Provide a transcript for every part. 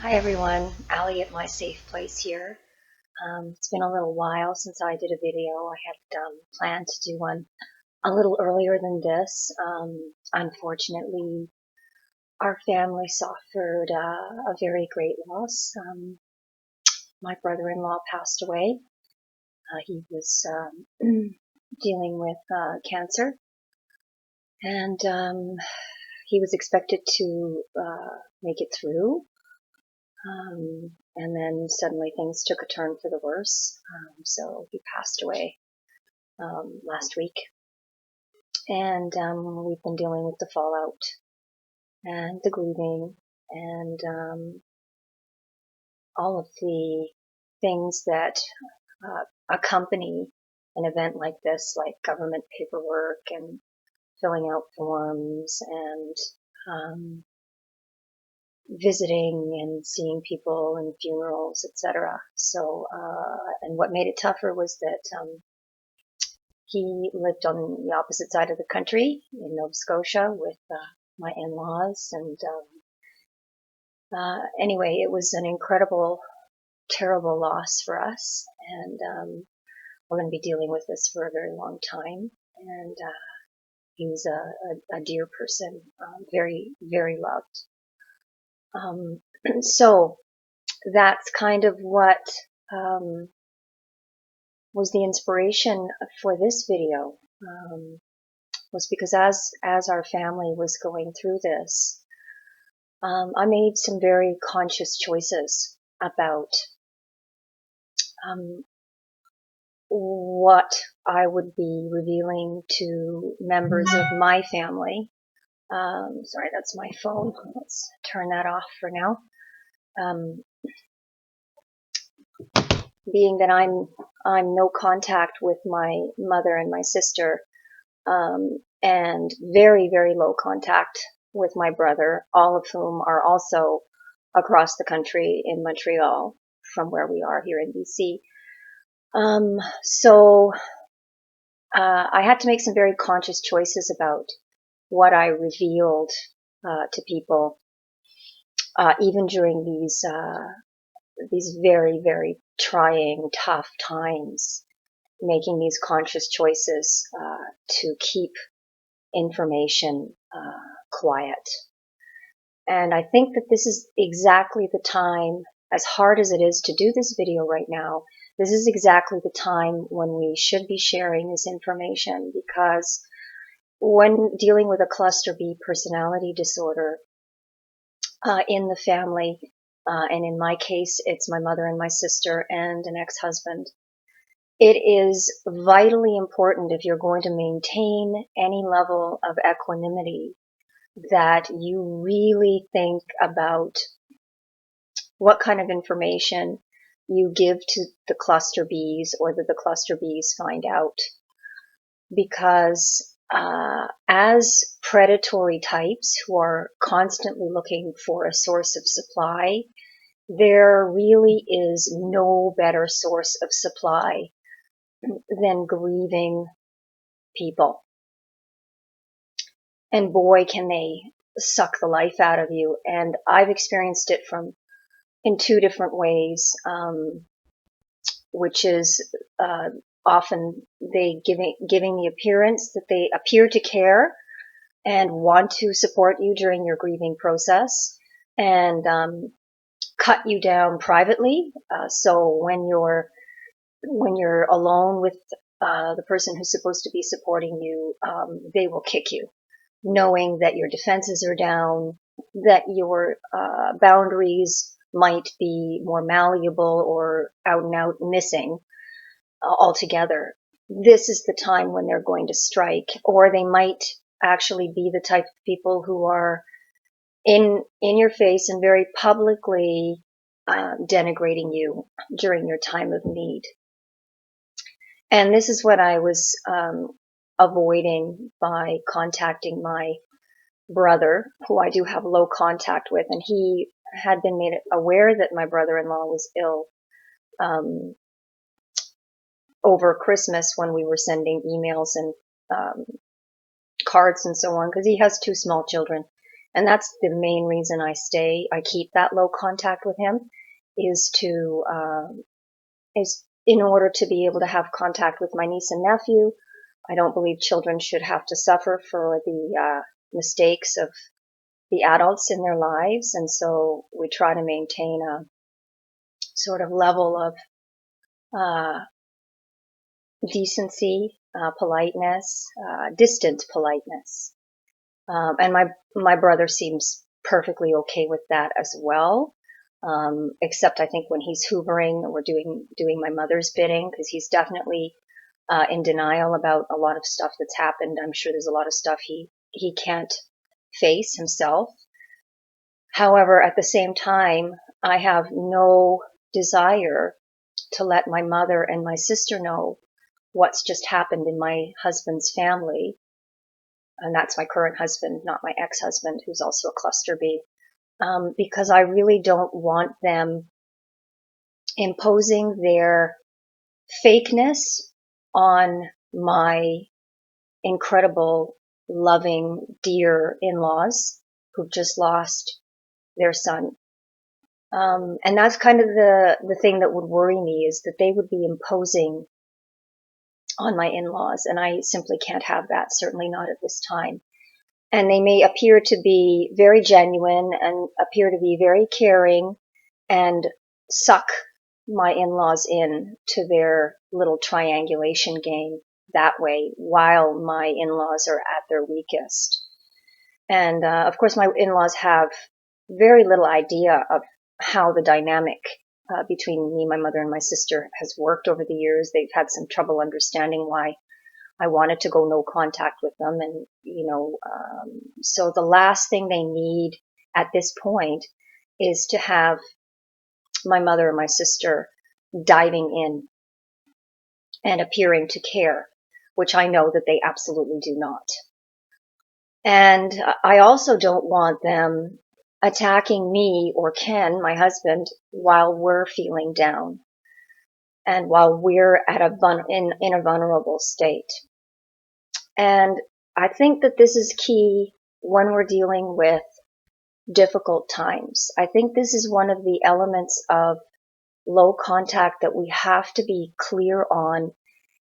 Hi everyone, Ali at My Safe Place here. It's been a little while since I did a video. I had planned to do one a little earlier than this. Unfortunately, our family suffered a very great loss. My brother-in-law passed away. He was dealing with cancer, and he was expected to make it through. And then suddenly things took a turn for the worse. So he passed away last week. And we've been dealing with the fallout and the grieving and all of the things that accompany an event like this, like government paperwork and filling out forms and visiting and seeing people and funerals, etc. So, and what made it tougher was that he lived on the opposite side of the country in Nova Scotia with my in-laws, and anyway, it was an incredible, terrible loss for us, and we're going to be dealing with this for a very long time. And he was a dear person, very, very loved. So that's kind of what was the inspiration for this video, was because as our family was going through this, I made some very conscious choices about what I would be revealing to members of my family. Sorry, that's my phone. Let's turn that off for now. Being that I'm no contact with my mother and my sister, and very, very low contact with my brother, all of whom are also across the country in Montreal from where we are here in BC. So I had to make some very conscious choices about what I revealed to people, even during these very, very trying, tough times, making these conscious choices to keep information quiet. And I think that this is exactly the time, as hard as it is to do this video right now, this is exactly the time when we should be sharing this information, because when dealing with a cluster B personality disorder in the family, and in my case, it's my mother and my sister and an ex-husband, it is vitally important, if you're going to maintain any level of equanimity, that you really think about what kind of information you give to the cluster Bs, or that the cluster Bs find out. Because as predatory types who are constantly looking for a source of supply, there really is no better source of supply than grieving people. And boy, can they suck the life out of you. And I've experienced it in two different ways, which is often they giving the appearance that they appear to care and want to support you during your grieving process, and cut you down privately. So when you're alone with the person who's supposed to be supporting you, they will kick you, knowing that your defenses are down, that your boundaries might be more malleable or out and out missing altogether. This is the time when they're going to strike, or they might actually be the type of people who are in your face and very publicly denigrating you during your time of need. And this is what I was avoiding by contacting my brother, who I do have low contact with, and he had been made aware that my brother-in-law was ill over Christmas, when we were sending emails and cards and so on, because he has two small children, And that's the main reason I keep that low contact with him, is in order to be able to have contact with my niece and nephew. I don't believe children should have to suffer for the mistakes of the adults in their lives. And so we try to maintain a sort of level of uh, decency, politeness, distant politeness. And my brother seems perfectly okay with that as well. Except I think when he's hoovering or doing my mother's bidding, because he's definitely in denial about a lot of stuff that's happened. I'm sure there's a lot of stuff he can't face himself. However, at the same time, I have no desire to let my mother and my sister know what's just happened in my husband's family. And that's my current husband, not my ex-husband, who's also a cluster B. Because I really don't want them imposing their fakeness on my incredible, loving, dear in-laws who've just lost their son. And that's kind of the thing that would worry me, is that they would be imposing on my in-laws, and I simply can't have that, certainly not at this time. And they may appear to be very genuine and appear to be very caring and suck my in-laws in to their little triangulation game that way, while my in-laws are at their weakest. And of course, my in-laws have very little idea of how the dynamic between me, my mother, and my sister has worked over the years. They've had some trouble understanding why I wanted to go no contact with them. And, so the last thing they need at this point is to have my mother and my sister diving in and appearing to care, which I know that they absolutely do not. And I also don't want them attacking me or Ken, my husband, while we're feeling down and while we're at in a vulnerable state. And I think that this is key when we're dealing with difficult times. I think this is one of the elements of low contact that we have to be clear on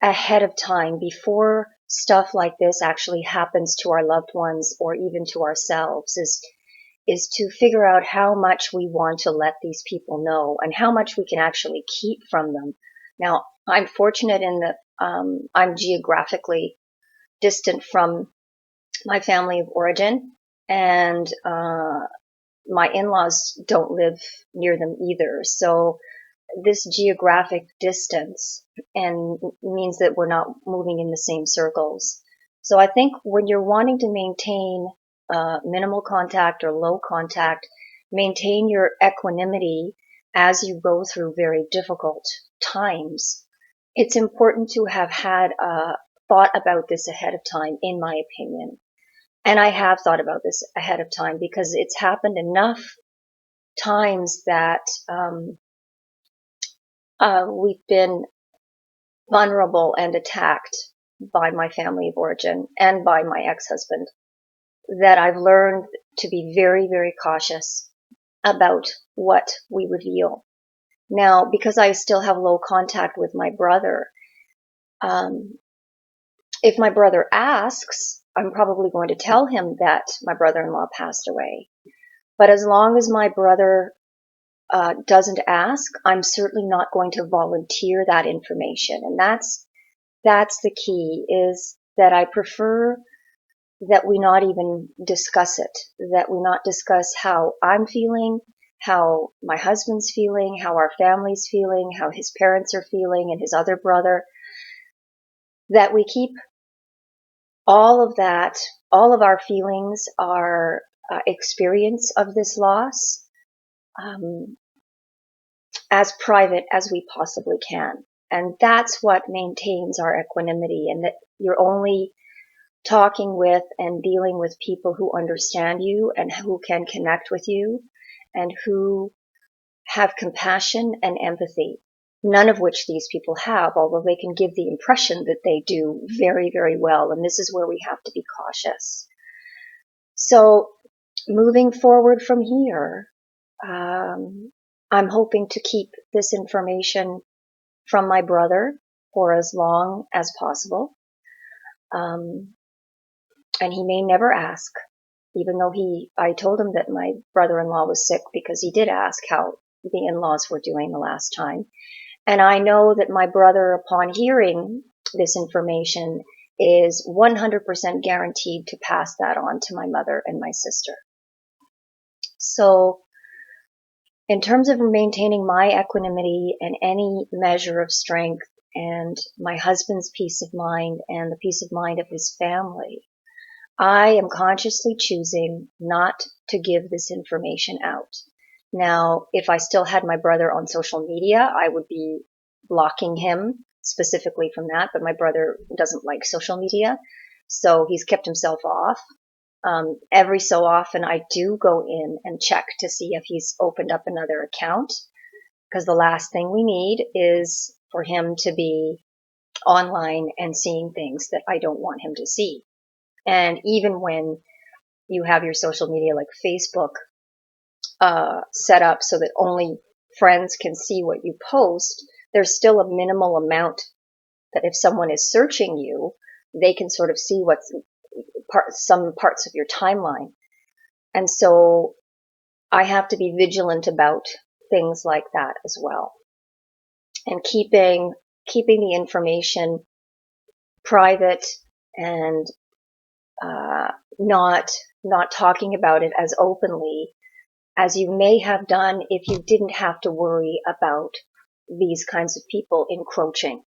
ahead of time, before stuff like this actually happens to our loved ones or even to ourselves, is to figure out how much we want to let these people know and how much we can actually keep from them. Now, I'm fortunate in that I'm geographically distant from my family of origin, and my in-laws don't live near them either. So this geographic distance and means that we're not moving in the same circles. So I think when you're wanting to maintain minimal contact or low contact, maintain your equanimity as you go through very difficult times. It's important to have had thought about this ahead of time, in my opinion. And I have thought about this ahead of time because it's happened enough times that we've been vulnerable and attacked by my family of origin and by my ex-husband, that I've learned to be very, very cautious about what we reveal. Now, because I still have low contact with my brother, if my brother asks, I'm probably going to tell him that my brother-in-law passed away. But as long as my brother doesn't ask, I'm certainly not going to volunteer that information. And that's the key, is that I prefer that we not even discuss it, that we not discuss how I'm feeling, how my husband's feeling, how our family's feeling, how his parents are feeling, and his other brother, that we keep all of that, all of our feelings, our experience of this loss, as private as we possibly can. And that's what maintains our equanimity, and that you're only talking with and dealing with people who understand you and who can connect with you and who have compassion and empathy, none of which these people have, although they can give the impression that they do very, very well. And this is where we have to be cautious. So moving forward from here, I'm hoping to keep this information from my brother for as long as possible. And he may never ask, even though I told him that my brother-in-law was sick, because he did ask how the in-laws were doing the last time. And I know that my brother, upon hearing this information, is 100% guaranteed to pass that on to my mother and my sister. So in terms of maintaining my equanimity and any measure of strength, and my husband's peace of mind and the peace of mind of his family, I am consciously choosing not to give this information out. Now, if I still had my brother on social media, I would be blocking him specifically from that, but my brother doesn't like social media, so he's kept himself off. Every so often I do go in and check to see if he's opened up another account, because the last thing we need is for him to be online and seeing things that I don't want him to see. And even when you have your social media like Facebook set up so that only friends can see what you post, there's still a minimal amount that if someone is searching you, they can sort of see what's some parts of your timeline. And so I have to be vigilant about things like that as well. And keeping the information private, and not talking about it as openly as you may have done if you didn't have to worry about these kinds of people encroaching.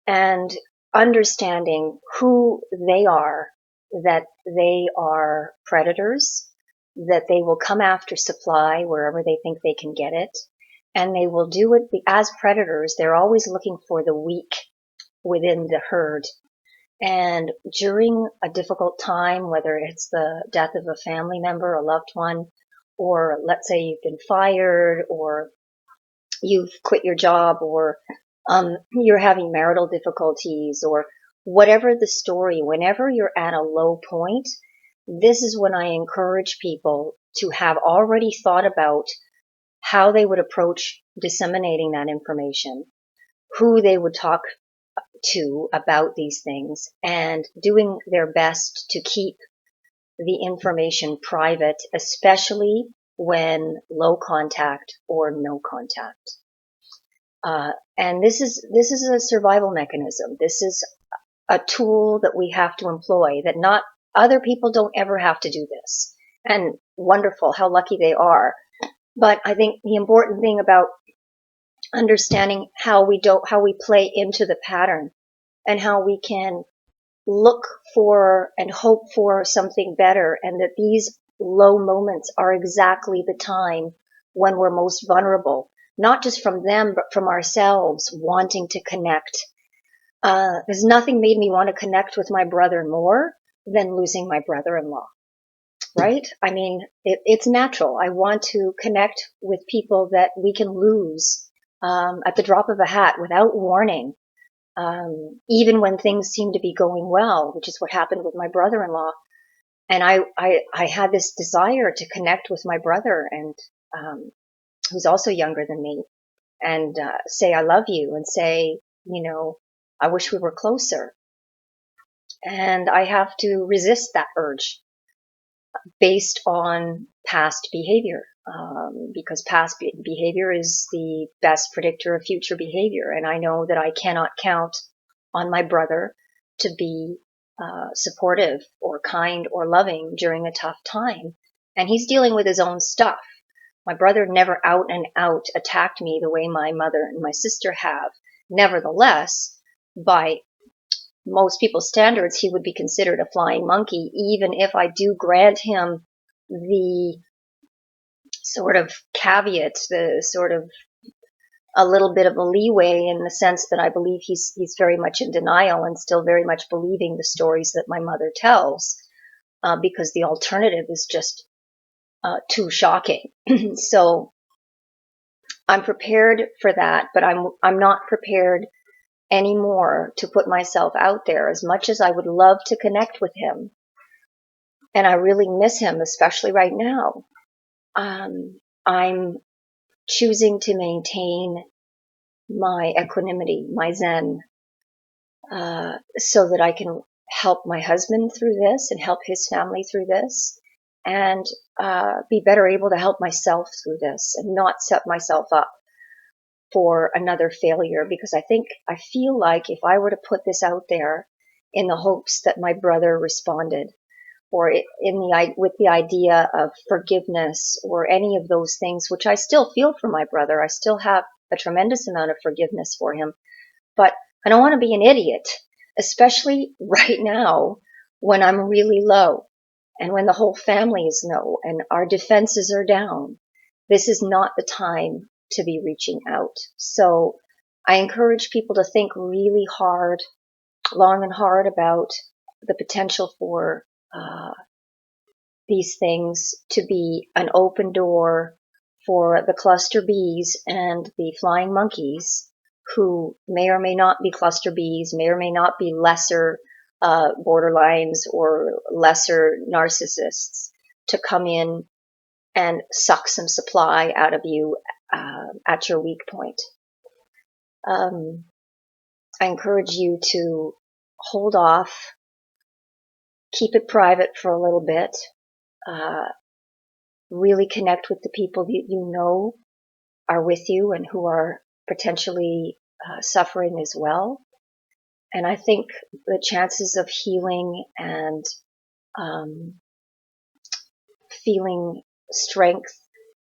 And understanding who they are, that they are predators, that they will come after supply wherever they think they can get it, and they will do it as predators. They're always looking for the weak within the herd. And during a difficult time, whether it's the death of a family member, a loved one, or let's say you've been fired, or you've quit your job, or you're having marital difficulties, or whatever the story, whenever you're at a low point, this is when I encourage people to have already thought about how they would approach disseminating that information, who they would talk to about these things, and doing their best to keep the information private, especially when low contact or no contact. And this is a survival mechanism. This is a tool that we have to employ, that not other people don't ever have to do this. And wonderful, how lucky they are. But I think the important thing about understanding how we play into the pattern, and how we can look for and hope for something better, and that these low moments are exactly the time when we're most vulnerable, not just from them, but from ourselves wanting to connect. There's nothing made me want to connect with my brother more than losing my brother-in-law, right? I mean, it's natural. I want to connect with people that we can lose at the drop of a hat without warning. Even when things seem to be going well, which is what happened with my brother-in-law. And I had this desire to connect with my brother, and who's also younger than me, and say I love you, and say, I wish we were closer. And I have to resist that urge based on past behavior, because past behavior is the best predictor of future behavior. And I know that I cannot count on my brother to be supportive or kind or loving during a tough time. And he's dealing with his own stuff. My brother never out and out attacked me the way my mother and my sister have. Nevertheless, by most people's standards, he would be considered a flying monkey, even if I do grant him the sort of caveat, the sort of a little bit of a leeway, in the sense that I believe he's very much in denial and still very much believing the stories that my mother tells, because the alternative is just too shocking. So I'm prepared for that, but I'm not prepared anymore to put myself out there. As much as I would love to connect with him, And I really miss him, especially right now. I'm choosing to maintain my equanimity, my zen, so that I can help my husband through this and help his family through this, and be better able to help myself through this and not set myself up for another failure. Because I feel like if I were to put this out there in the hopes that my brother responded, or with the idea of forgiveness or any of those things, which I still feel for my brother, I still have a tremendous amount of forgiveness for him, but I don't want to be an idiot, especially right now when I'm really low and when the whole family is low and our defenses are down. This is not the time to be reaching out. So I encourage people to think really hard, long and hard about the potential for these things to be an open door for the cluster bees and the flying monkeys, who may or may not be cluster bees, may or may not be lesser borderlines or lesser narcissists, to come in and suck some supply out of you at your weak point. I encourage you to hold off, keep it private for a little bit, really connect with the people that you know are with you and who are potentially suffering as well. And I think the chances of healing and feeling strength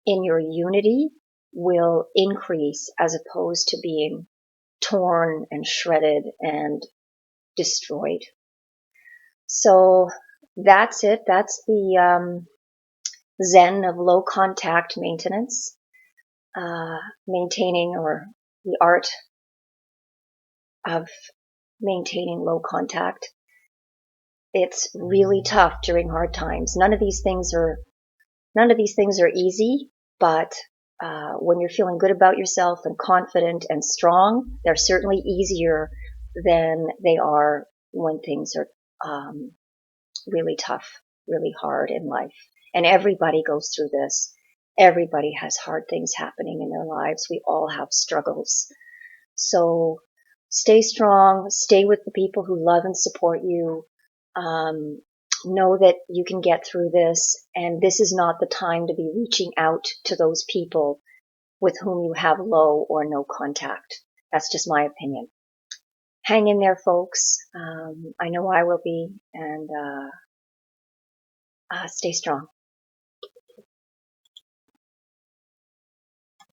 in your unity will increase, as opposed to being torn and shredded and destroyed. So that's it. That's the Zen of low contact maintenance, maintaining, or the art of maintaining low contact. It's really tough during hard times. None of these things are easy, but when you're feeling good about yourself and confident and strong, they're certainly easier than they are when things are really tough, really hard in life. And everybody goes through this. Everybody has hard things happening in their lives. We all have struggles. So stay strong, stay with the people who love and support you. Know that you can get through this, and this is not the time to be reaching out to those people with whom you have low or no contact. That's just my opinion. Hang in there, folks. I know I will be, and stay strong.